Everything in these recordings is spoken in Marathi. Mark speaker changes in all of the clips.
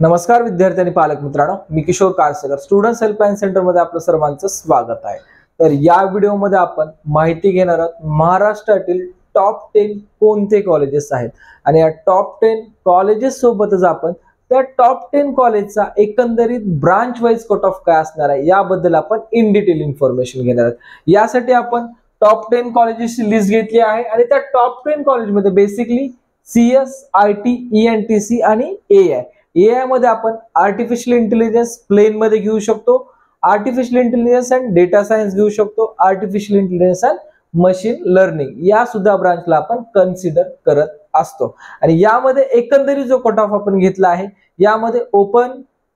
Speaker 1: नमस्कार विद्यार्थी आणि पालक मित्रांनो, मी किशोर कारसेकर स्टुडंट्स हेल्पलाईन सेंटर मध्ये आपलं सर्वांचं स्वागत आहे। तर या व्हिडिओमध्ये आपण माहिती घेणार आहोत महाराष्ट्रातील टॉप 10 कोणते कॉलेजेस आहेत आणि या टॉप 10 कॉलेजेस सोबतच आपण त्या टॉप 10 कॉलेजचा एकंदरीत ब्रांच वाईज कट ऑफ काय असणार आहे याबद्दल आपण इन डिटेल इन्फॉर्मेशन घेणार आहोत। यासाठी आपण टॉप 10 कॉलेजेसची लिस्ट घेतली आहे आणि त्या टॉप 10 कॉलेजमध्ये बेसिकली CS, IT, ENTC आणि AI AI मध्ये आपण आर्टिफिशियल इंटेलिजन्स प्लेन मध्ये घेऊ शकतो, artificial intelligence and data science घेऊ शकतो, artificial intelligence and machine learning या सुद्धा ब्रांचला आपण कन्सिडर करत असतो। आणि यामध्ये एकंदरीत जो कट ऑफ आपण घेतला आहे यामध्ये ओपन,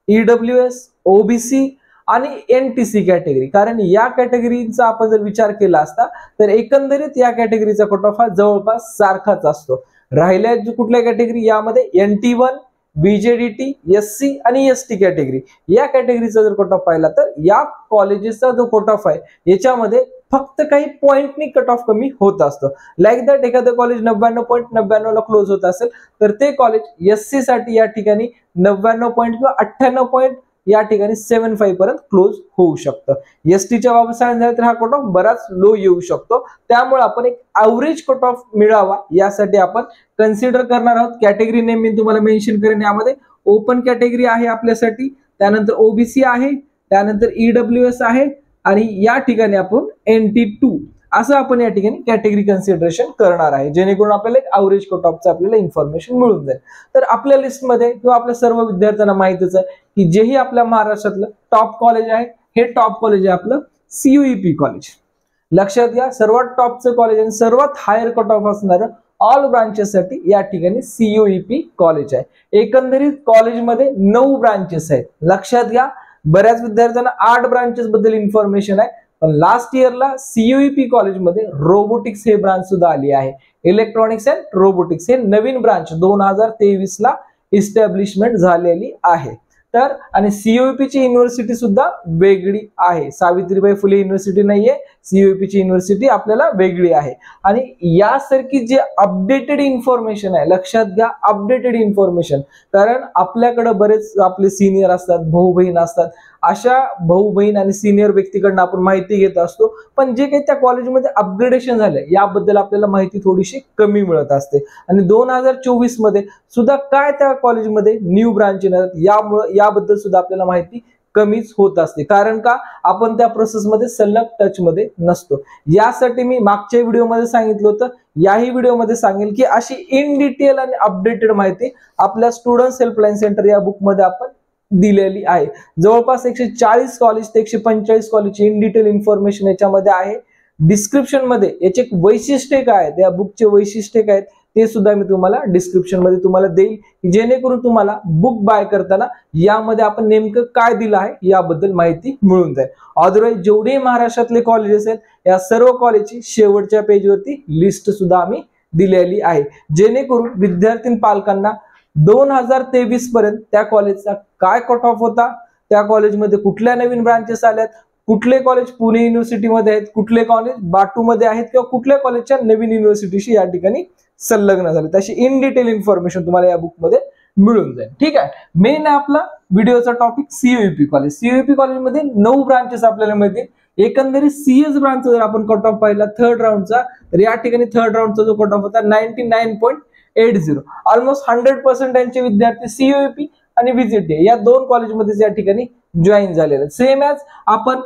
Speaker 1: EWS, OBC आणि NTC कॅटेगरी, कारण या कॅटेगरीचा आपण जर विचार केला असता तर एकंदरीत या कॅटेगरीचा कट ऑफ हा जवळपास सारखाच असतो। राहिल्या कुठल्या कॅटेगरी यामध्ये NT1, BJDT, SC आणि ST कॅटेगरी या कॅटेगरीचा जर कट ऑफ पाहिला तर या कॉलेजेसचा जो कट ऑफ आहे याच्यामध्ये फक्त काही पॉइंटनी कट ऑफ कमी होत असतो। लाईक दॅट एखादं कॉलेज 99.99 ला क्लोज होत असेल तर ते कॉलेज SC साठी या ठिकाणी 99 पॉइंट किंवा 98 पॉइंट या ठिकाणी 75 पर्यंत क्लोज होऊ शकतं। STच्या बाबत सांगायचं तर हा कट ऑफ बराच लो येऊ शकतो, त्यामुळे आपण एक ॲव्हरेज कट ऑफ मिळावा यासाठी आपण कन्सिडर करणार आहोत। कॅटेगरी नेम मी तुम्हाला मेन्शन करेन। यामध्ये ओपन कॅटेगरी आहे आपल्यासाठी, त्यानंतर OBC आहे, त्यानंतर EWS आहे आणि या ठिकाणी आपण NT2 असं आपण या ठिकाणी कॅटेगरी कन्सिडरेशन करणार आहे, जेणेकरून आपल्याला एक ॲव्हरेज कट ऑफचं आपल्याला इन्फॉर्मेशन मिळून जाईल। तर आपल्या लिस्टमध्ये किंवा आपल्या सर्व विद्यार्थ्यांना माहितीच आहे की जेही आपल्या महाराष्ट्रातलं टॉप कॉलेज आहे हे टॉप कॉलेज आहे आपलं CUEP कॉलेज। लक्षात घ्या, सर्वात टॉपचं कॉलेज आणि सर्वात हायर कट ऑफ असणारं ऑल ब्रांचेस साठी या ठिकाणी CUEP कॉलेज आहे। एकंदरीत कॉलेजमध्ये 9 ब्रांचेस आहेत। लक्षात घ्या, बऱ्याच विद्यार्थ्यांना 8 ब्रांचेस बद्दल इन्फॉर्मेशन आहे, पण लास्ट इयरला CUEP कॉलेजमध्ये रोबोटिक्स हे ब्रांच सुद्धा आली आहे। इलेक्ट्रॉनिक्स अँड रोबोटिक्स हे नवीन ब्रांच 2023 ला इस्टॅब्लिशमेंट झालेली आहे। तर आणि CUEP ची युनिव्हर्सिटी सुद्धा वेगळी आहे, सावित्रीबाई फुले युनिव्हर्सिटी नाहीये, CUEP ची युनिव्हर्सिटी आपल्याला वेगळी आहे। आणि यासारखी जे अपडेटेड इन्फॉर्मेशन आहे, लक्षात घ्या अपडेटेड इन्फॉर्मेशन, कारण आपल्याकडे बरेच आपले सिनियर असतात, भाऊ बहीण असतात, अशा भाऊ बहीण आणि सिनियर व्यक्तीकडून आपण माहिती घेत असतो, पण जे काही त्या कॉलेजमध्ये अपग्रेडेशन झाले याबद्दल आपल्याला माहिती थोडीशी कमी मिळत असते। आणि 2024 मध्ये सुद्धा काय त्या कॉलेजमध्ये न्यू ब्रांच येणार यामुळे याबद्दल सुद्धा आपल्याला माहिती कमीच होत असते, कारण का आपण त्या प्रोसेसमध्ये सलग टच मध्ये नसतो। यासाठी मी मागच्या व्हिडिओमध्ये सांगितलं होतं, याही व्हिडिओमध्ये सांगेल की अशी इन डिटेल आणि अपडेटेड माहिती आपल्या स्टुडंट्स हेल्पलाईन सेंटर या बुकमध्ये आपण दिलेली आहे। जवळपास 140 कॉलेज ते 145 कॉलेजची इन डिटेल इन्फॉर्मेशन याच्यामध्ये आहे। डिस्क्रिप्शन मध्ये याचे वैशिष्ट्य काय आहेत, या बुकचे वैशिष्ट्य काय आहेत ते सुद्धा मी तुम्हाला डिस्क्रिप्शन मध्ये तुम्हाला देईल, जेणेकरून तुम्हाला बुक बाय करताना यामध्ये आपण नेमकं काय दिलं आहे याबद्दल माहिती मिळून जाईल। अदरवाईज जेवढे महाराष्ट्रातले कॉलेजेस आहेत या सर्व कॉलेजची शेवटच्या पेजवरती लिस्ट सुद्धा आम्ही दिलेली आहे, जेणेकरून विद्यार्थी पालकांना 2023 पर्यंत त्या कॉलेजचा काय कट ऑफ होता, त्या कॉलेजमध्ये कुठल्या नवीन ब्रांचेस आल्यात, कुठले कॉलेज पुणे युनिव्हर्सिटीमध्ये आहेत, कुठले कॉलेज बाटूमध्ये आहेत किंवा कुठल्या कॉलेजच्या नवीन युनिव्हर्सिटीशी या ठिकाणी संलग्न झाले, तशी इन डिटेल इन्फॉर्मेशन तुम्हाला या बुकमध्ये मिळून जाईल। ठीक आहे, मेन आपला व्हिडिओचा टॉपिक CUEP कॉलेज। CUEP कॉलेजमध्ये 9 ब्रांचेस आपल्याला मिळतील। एकंदरीत CS ब्रांच जर आपण कट ऑफ पाहिला थर्ड राऊंडचा, तर या ठिकाणी थर्ड राऊंडचा जो कट ऑफ होता 99.80, ऑलमोस्ट 100% यांचे विद्यार्थी CUEP आणि VJT या 2 कॉलेजमध्ये या ठिकाणी जॉईन झालेले। सेम ॲज आपण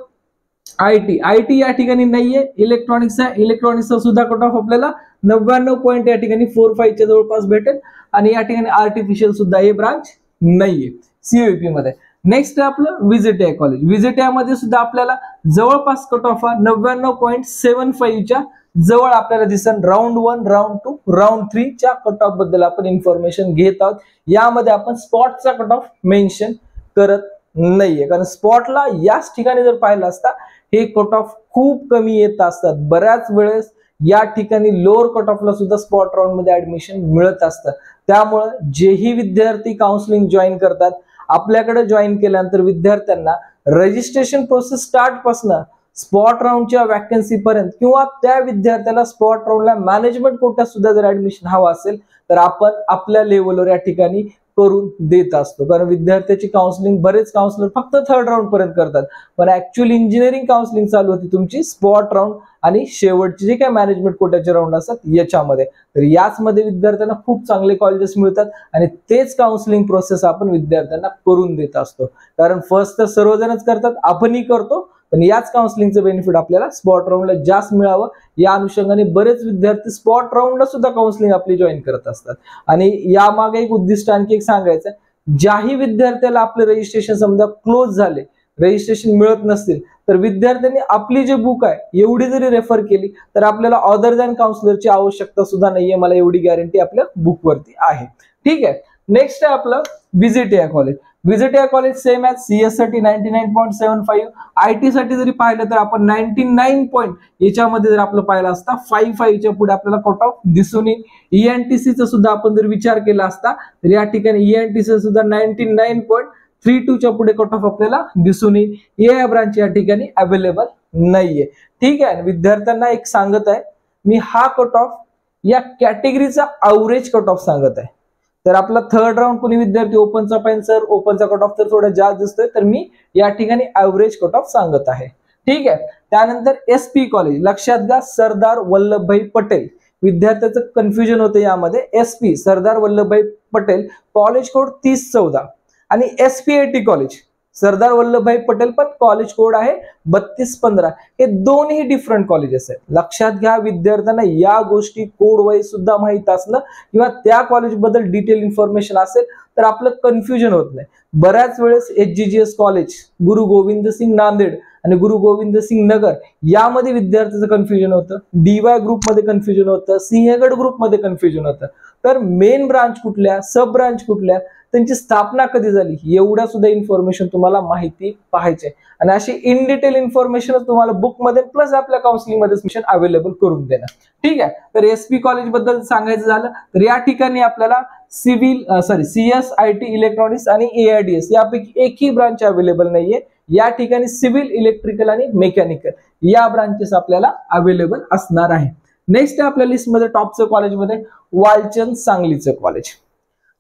Speaker 1: IT या ठिकाणी नाहीये, इलेक्ट्रॉनिक्सचा सुद्धा कट ऑफ आपल्याला 99 पॉइंट या ठिकाणी 45 च्या जवळपास भेटेल आणि या ठिकाणी आर्टिफिशियल सुद्धा हे ब्रांच नाहीये CUEP मध्ये। नेक्स्ट आपलं VJTI कॉलेज। VJTI मध्ये सुद्धा आपल्याला जवळपास कट ऑफ 99.75 च्या जवळ आपल्याला दिसन। राऊंड 1, राऊंड 2, राऊंड 3 च्या कट ऑफ बद्दल आपण इन्फॉर्मेशन घेत आहोत। यामध्ये आपण स्पॉटचा कट ऑफ मेन्शन करत नाहीये, कारण स्पॉटला याच ठिकाणी जर पाहिलं असता हे कट ऑफ खूप कमी येत असतात। बऱ्याच वेळेस या ठिकाणी लोअर कट ऑफला सुद्धा स्पॉट राऊंड मध्ये ऍडमिशन मिळत असतं, त्यामुळे जेही विद्यार्थी काउन्सिलिंग जॉईन करतात आपल्याकडे जॉईन केल्यानंतर विद्यार्थ्यांना रजिस्ट्रेशन प्रोसेस स्टार्ट पासून स्पॉट राऊंडच्या वॅकन्सी पर्यंत किंवा त्या विद्यार्थ्याला स्पॉट राऊंडला मॅनेजमेंट कोट्यात सुद्धा जर ऍडमिशन हवा असेल तर आपण आपल्या लेवलवर या ठिकाणी करून देत असतो. कारण विद्यार्थ्याची काउन्सिलिंग बरेच काउन्सिलर फक्त 3rd राऊंड पर्यंत करतात, पण ऍक्च्युअली इंजिनिअरिंग काउन्सिलिंग चालू होती तुमची स्पॉट राऊंड आणि शेवटचे जे काही मॅनेजमेंट कोट्याचे राऊंड असतात याच्यामध्ये. तर याचमध्ये विद्यार्थ्यांना खूप चांगले कॉलेजेस मिळतात आणि तेच काउन्सिलिंग प्रोसेस आपण विद्यार्थ्यांना करून देत असतो. कारण फर्स्ट तर सर्वजणच करतात, आपणही करतो, पण याच काउन्सिलिंगचं बेनिफिट आपल्याला स्पॉट राऊंडला जास्त मिळावं या अनुषंगाने बरेच विद्यार्थी स्पॉट राऊंडला सुद्धा काउन्सिलिंग आपली जॉईन करत असतात. आणि यामागे एक उद्दिष्ट आणखी एक सांगायचं, ज्याही विद्यार्थ्याला आपले रजिस्ट्रेशन समजा क्लोज झाले, रजिस्ट्रेशन मिळत नसतील, तर विद्यार्थ्यांनी आपली जे बुक आहे एवढी जरी रेफर केली तर आपल्याला अदर दॅन काउन्सिलरची आवश्यकता सुद्धा नाहीये. मला एवढी गॅरंटी आपल्या बुकवरती आहे. ठीक आहे. नेक्स्ट आहे आपलं व्हिजिटिया कॉलेज. व्हिजिटिया कॉलेज सेम ॲज CS साठी 99.75, IT साठी जरी पाहिलं तर आपण 99 पॉईंट याच्यामध्ये जर आपलं पाहिलं असता 55च्या पुढे आपल्याला कट ऑफ दिसून येईल. ENTCचा सुद्धा आपण जर विचार केला असता तर या ठिकाणी ENTC सुद्धा 99.32च्या पुढे कट ऑफ आपल्याला दिसून येईल. या ब्रांच या ठिकाणी अवेलेबल नाहीये. ठीक आहे. विद्यार्थ्यांना एक सांगत आहे मी, हा कट ऑफ या कॅटेगरीचा ॲव्हरेज कट ऑफ सांगत आहे. तर आपला 3rd राऊंड कोणी विद्यार्थी ओपनचा पाहिजे सर, ओपनचा कट ऑफ तर थोडा जास्त दिसतोय, तर मी या ठिकाणी ॲव्हरेज कट ऑफ सांगत आहे. ठीक आहे. त्यानंतर SP कॉलेज, लक्षात घ्या सरदार वल्लभभाई पटेल. विद्यार्थ्याचं कन्फ्युजन होतं यामध्ये. SP Sardar Vallabhbhai Patel, college code 3014 आणि SPIT कॉलेज सरदार वल्लभभाई पटेल पण कॉलेज कोड आहे 3215. हे दोन्ही डिफरंट कॉलेजेस आहेत. लक्षात घ्या विद्यार्थ्यांना या गोष्टी कोड वाईज सुद्धा माहित असणं किंवा त्या कॉलेजबद्दल डिटेल इन्फॉर्मेशन असेल तर आपलं कन्फ्युजन होत नाही. बऱ्याच वेळेस HGGS कॉलेज, गुरु गोविंद सिंग नांदेड आणि गुरु गोविंद सिंग नगर यामध्ये विद्यार्थ्याचं कन्फ्युजन होतं, DY ग्रुपमध्ये कन्फ्युजन होतं, सिंहगड ग्रुपमध्ये कन्फ्युजन होतं. तर मेन ब्रांच कुठल्या, सब ब्रांच कुठल्या, त्यांची स्थापना कधी झाली, एवढ्या सुद्धा इन्फॉर्मेशन तुम्हाला माहिती पाहिजे. आणि अशी इन डिटेल इन्फॉर्मेशन तुम्हाला बुकमध्ये प्लस आपल्या काउन्सिलिंगमध्ये अवेलेबल करून देणार. ठीक आहे. तर SP कॉलेज बद्दल सांगायचं झालं तर या ठिकाणी आपल्याला CS, IT, इलेक्ट्रॉनिक्स आणि AIDS यापैकी एकही ब्रांच अवेलेबल नाहीये. या ठिकाणी सिव्हिल, इलेक्ट्रिकल आणि मेकॅनिकल या ब्रांचेस आपल्याला अवेलेबल असणार आहे. नेक्स्ट आहे आपल्या लिस्टमध्ये टॉपचं कॉलेजमध्ये वालचंद सांगलीचं कॉलेज.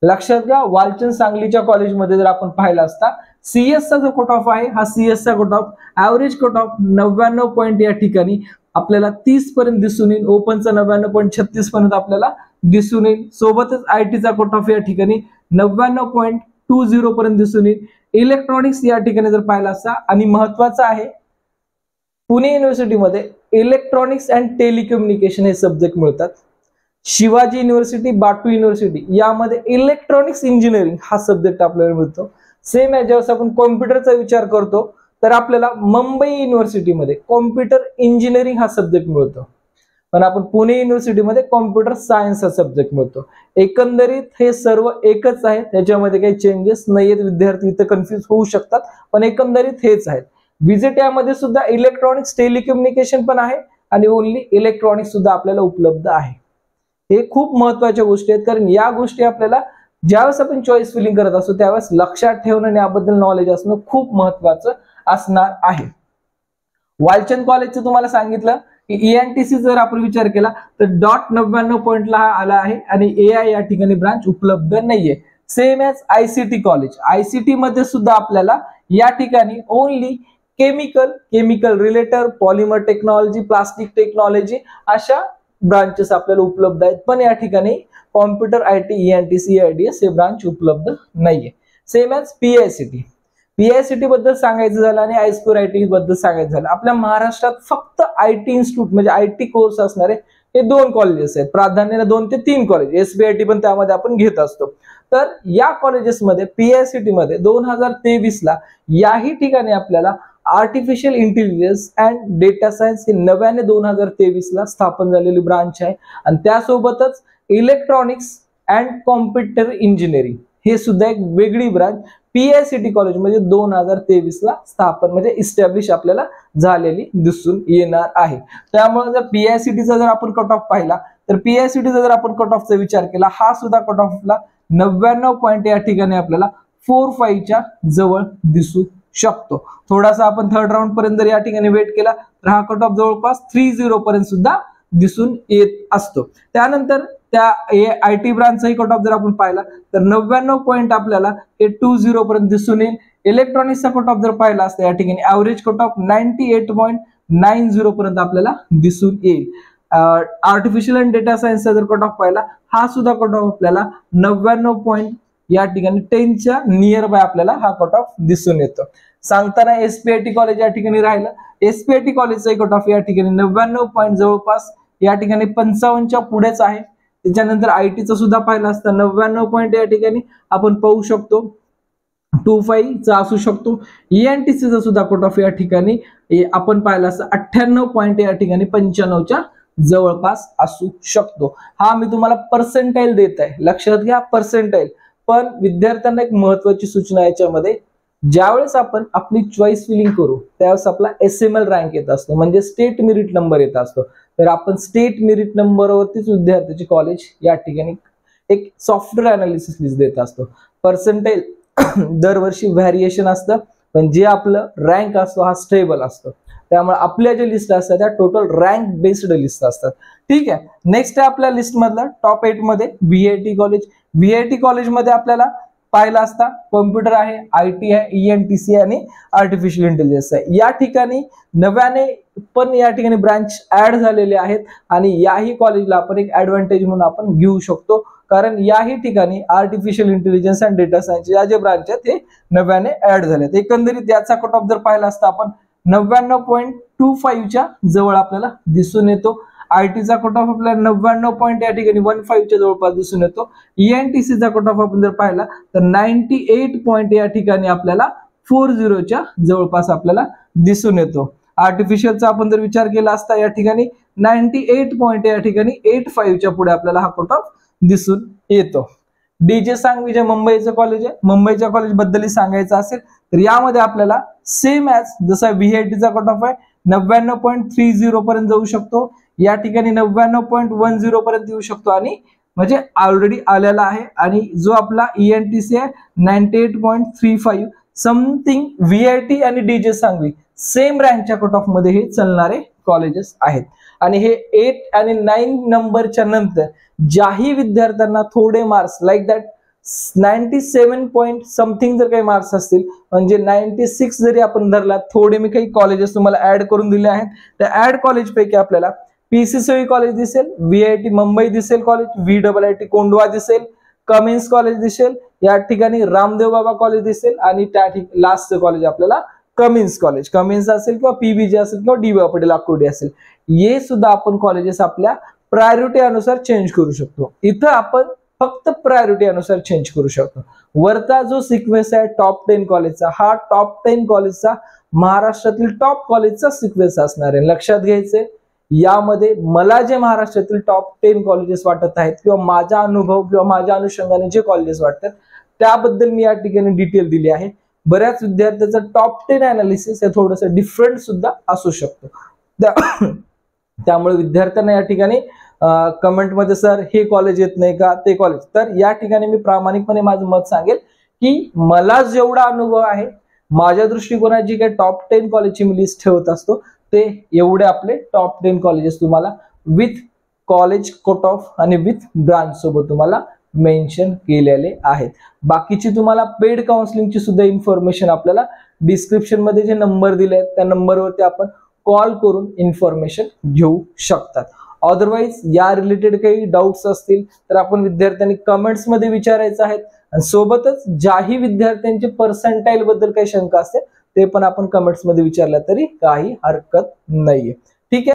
Speaker 1: लक्षात घ्या वालचंद सांगलीच्या कॉलेजमध्ये जर आपण पाहिला असता CS चा जो कट ऑफ आहे हा CS चा cut off average cut off 99 point या ठिकाणी आपल्याला 30 पर्यंत दिसून येईल. ओपनचा 99.36 पर्यंत आपल्याला दिसून येईल. सोबतच IT चा कट ऑफ या ठिकाणी 99.20 पर्यंत दिसून येईल. इलेक्ट्रॉनिक्स या ठिकाणी जर पाहिला असता आणि महत्वाचं आहे पुणे युनिव्हर्सिटीमध्ये इलेक्ट्रॉनिक्स अँड टेलिकम्युनिकेशन हे सब्जेक्ट मिळतात. शिवाजी युनिव्हर्सिटी, बाटू युनिव्हर्सिटी यामध्ये इलेक्ट्रॉनिक्स इंजिनिअरिंग हा सब्जेक्ट आपल्याला मिळतो. सेम आहे ज्यावेळेस आपण कॉम्प्युटरचा विचार करतो तर आपल्याला मुंबई युनिव्हर्सिटीमध्ये कॉम्प्युटर इंजिनिअरिंग हा सब्जेक्ट मिळतो, पण आपण पुणे युनिव्हर्सिटीमध्ये कॉम्प्युटर सायन्स हा सब्जेक्ट मिळतो. एकंदरीत हे सर्व एकच आहे, त्याच्यामध्ये काही चेंजेस नाहीयेत. विद्यार्थी इथं कन्फ्युज होऊ शकतात पण एकंदरीत हेच आहेत. व्हिजिटियामध्ये सुद्धा इलेक्ट्रॉनिक्स टेलिकम्युनिकेशन पण आहे आणि ओनली इलेक्ट्रॉनिक्स सुद्धा आपल्याला उपलब्ध आहे. हे खूप महत्वाच्या गोष्टी आहेत कारण या गोष्टी आपल्याला ज्यावेळेस आपण चॉईस फिलिंग करत असतो त्यावेळेस लक्षात ठेवणं आणि याबद्दल नॉलेज असणं खूप महत्वाचं असणार आहे. वालचंद कॉलेजचं तुम्हाला सांगितलं की ENTC जर आपण विचार केला तर 99 पॉईंटला आला आहे आणि AI या ठिकाणी ब्रांच उपलब्ध नाहीये. Same as ICT college. ICT मध्ये सुद्धा आपल्याला या ठिकाणी only chemical related, polymer technology, plastic technology अशा ब्रांचेस आपल्याला उपलब्ध आहेत, पण या ठिकाणी कॉम्प्युटर, IT, ENTC, AIDS हे ब्रांच उपलब्ध नाहीये. सेम ॲज PICT बद्दल सांगायचं झालं आणि I2IT बद्दल सांगायचं झालं. आपल्या महाराष्ट्रात फक्त IT इन्स्टिट्यूट म्हणजे IT कोर्स असणारे हे 2 कॉलेजेस आहेत, प्राधान्याने 2 ते 3 कॉलेज. SPIT पण त्यामध्ये आपण घेत असतो. तर या कॉलेजेसमध्ये PICT मध्ये 2023 ला याही ठिकाणी आपल्याला artificial intelligence and data science ही नव्याने 2023 ला स्थापन झालेली ब्रांच आहे आणि त्यासोबतच इलेक्ट्रॉनिक्स अँड कॉम्प्युटर इंजिनिअरिंग हे सुद्धा एक वेगळी ब्रांच PICT कॉलेजमध्ये 2023 ला स्थापन म्हणजे इस्टॅब्लिश आपल्याला झालेली दिसून येणार आहे. त्यामुळे जर PICTचा जर आपण कट ऑफ पाहिला तर PICTचा जर आपण कट ऑफचा विचार केला हा सुद्धा कट ऑफला 99 पॉईंट या ठिकाणी आपल्याला 45च्या जवळ दिसू शकतो. थोडासा आपण 3rd राऊंड पर्यंत जर या ठिकाणी वेट केला तर हा कट ऑफ जवळपास 30 पर्यंत सुद्धा दिसून येत असतो. त्यानंतर त्या IT ब्रांचचाही कट ऑफ जर आपण पाहिला तर 99 पॉईंट आपल्याला हे 20 पर्यंत दिसून येईल. इलेक्ट्रॉनिक्सचा कट ऑफ जर पाहिला असता या ठिकाणी ऍव्हरेज कट ऑफ 98.90 पर्यंत आपल्याला दिसून येईल. आर्टिफिशियल अँड डेटा सायन्सचा जर कट ऑफ पाहिला हा सुद्धा कट ऑफ आपल्याला 99 पॉईंट या ठिकाणी 10च्या नियर बाय आपल्याला हा कट ऑफ दिसून येतो. सांगताना SPIT कॉलेज या ठिकाणी राहिलं. SPIT कॉलेजचा कट ऑफ या ठिकाणी 99 पॉईंट जवळपास या ठिकाणी 55च्या पुढेच आहे. त्याच्यानंतर ITचा सुद्धा पाहिला असता 99 पॉईंट या ठिकाणी आपण पाहू शकतो 25 चा असू शकतो. ENTCचा सुद्धा कट ऑफ या ठिकाणी आपण पाहिला असता 98 पॉईंट या ठिकाणी 95च्या जवळपास असू शकतो. हा मी तुम्हाला पर्सेंटाईल देत आहे, लक्षात घ्या पर्सेंटाईल. पण विद्यार्थ्यांना एक महत्वाची सूचना याच्यामध्ये, ज्यावेळेस आपण आपली चॉईस फिलिंग करू त्यावेळेस आपला SML रँक येत असतो, म्हणजे स्टेट मेरिट नंबर येत असतो. तर आपण स्टेट मेरिट नंबरवरतीच विद्यार्थ्याचे कॉलेज या ठिकाणी एक सॉफ्टवेअर अनालिसिस लिस्ट देत असतो. पर्सेंटाईल दरवर्षी व्हॅरिएशन असतं, पण जे आपलं रँक असतो हा स्टेबल असतो. त्यामुळे आपल्या ज्या लिस्ट असतात त्या टोटल रँक बेस्ड लिस्ट असतात. ठीक आहे. नेक्स्ट आहे आपल्या लिस्ट मधला टॉप 8 मध्ये VIT कॉलेज. VIT कॉलेज मध्ये आपल्याला पाहिला असता कॉम्प्युटर आहे, IT आहे, ENTC आणि आर्टिफिशियल इंटेलिजन्स आहे. या ठिकाणी नव्याने पण या ठिकाणी ब्रांच ऍड झालेले आहेत आणि याही कॉलेजला आपण एक ऍडव्हान्टेज म्हणून आपण घेऊ शकतो, कारण याही ठिकाणी आर्टिफिशियल इंटेलिजन्स आणि डेटा सायन्स या जे ब्रांच आहेत ते नव्याने ऍड झालेत. एकंदरीत याचा कट ऑफ जर पाहिला असता आपण 99.25च्या जवळ आपल्याला दिसून येतो. ITचा कट ऑफ आपल्याला 99 पॉईंट या ठिकाणी 15च्या जवळपास दिसून येतो. ENTCचा कट ऑफ आपण जर पाहिला तर 98 पॉईंट या ठिकाणी आपल्याला 40च्या जवळपास आपल्याला दिसून येतो. आर्टिफिशियलचा आपण जर विचार केला असता या ठिकाणी 98 पॉईंट या ठिकाणी 85च्या पुढे आपल्याला हा कट ऑफ दिसून येतो. DJ सांगवी जे मुंबईचं कॉलेज आहे, मुंबईच्या कॉलेज बद्दल सांगायचं असेल तर यामध्ये आपल्याला सेम ॲज जसा VITचा कट ऑफ आहे 99.30 पर्यंत जाऊ शकतो, या ठिकाणी 99.10 पर्यंत येऊ शकतो आणि म्हणजे ऑलरेडी आलेला आहे. आणि जो आपला ENTC आहे 98.35 समथिंग. VIT आणि DJ सांगवी सेम रँकच्या कट ऑफ मध्ये हे चालणारे कॉलेजेस आहेत. आणि हे 8 आणि 9 नंबरच्या नंतर ज्याही विद्यार्थ्यांना थोडे marks like that 97 point something जर काही मार्क्स असतील, म्हणजे 96 जरी आपण धरला, थोडे मी काही कॉलेजेस तुम्हाला ऍड करून दिले आहेत. त्या ऍड कॉलेज पैकी आपल्याला PCCOE कॉलेज दिसेल, VIT मुंबई दिसेल कॉलेज, VIIT कोंडवा दिसेल, कमिन्स कॉलेज दिसेल, या ठिकाणी रामदेव बाबा कॉलेज दिसेल आणि त्या ठिकाणी लास्टचं कॉलेज आपल्याला कमिन्स कॉलेज, कमिन्स असेल किंवा PBJ असेल किंवा DY पाटील आकुर्डी असेल. हे सुद्धा आपण कॉलेजेस आपल्या प्रायोरिटी अनुसार चेंज करू शकतो. इथं आपण फक्त प्रायोरिटी अनुसार चेंज करू शकतो. वरचा जो सिक्वेन्स आहे टॉप 10 कॉलेजचा, हा टॉप 10 कॉलेजचा महाराष्ट्रातील टॉप कॉलेजचा सिक्वेन्स असणार आहे. लक्षात घ्यायचंय, यामध्ये मला जे महाराष्ट्रातील टॉप 10 कॉलेजेस वाटत आहेत किंवा माझा अनुभव किंवा माझ्या अनुषंगाने जे कॉलेजेस वाटतात त्याबद्दल मी या ठिकाणी डिटेल दिली आहे. बऱ्याच विद्यार्थ्यांचं टॉप 10 अनालिसिस हे थोडंसं डिफरंट सुद्धा असू शकतो. त्यामुळे विद्यार्थ्यांना या ठिकाणी कमेंटमध्ये सर हे कॉलेज येत नाही का, ते कॉलेज, तर या ठिकाणी मी प्रामाणिकपणे माझं मत सांगेल की मला जेवढा अनुभव आहे, माझ्या दृष्टिकोनाची काही टॉप 10 कॉलेजची मी लिस्ट ठेवत असतो, ते एवढे आपले टॉप 10 कॉलेजेस तुम्हाला विथ कॉलेज कट ऑफ आणि विथ ब्रांच सोबत तुम्हाला मेन्शन केलेले आहेत. बाकीची तुम्हाला पेड काउन्सिलिंगची सुद्धा इन्फॉर्मेशन आपल्याला डिस्क्रिप्शन मध्ये जे नंबर दिले आहेत त्या नंबरवरती आपण कॉल करून इन्फॉर्मेशन घेऊ शकतात. अदरवाईज या रिलेटेड काही डाऊट्स असतील तर आपण विद्यार्थ्यांनी कमेंट्स मध्ये विचारायचं आहे. आणि सोबतच ज्याही विद्यार्थ्यांचे पर्सेंटाईल बद्दल काही शंका असते ते पण आपण कमेंट्स मध्ये विचारल्या तरी काही हरकत नाहीये. ठीक आहे.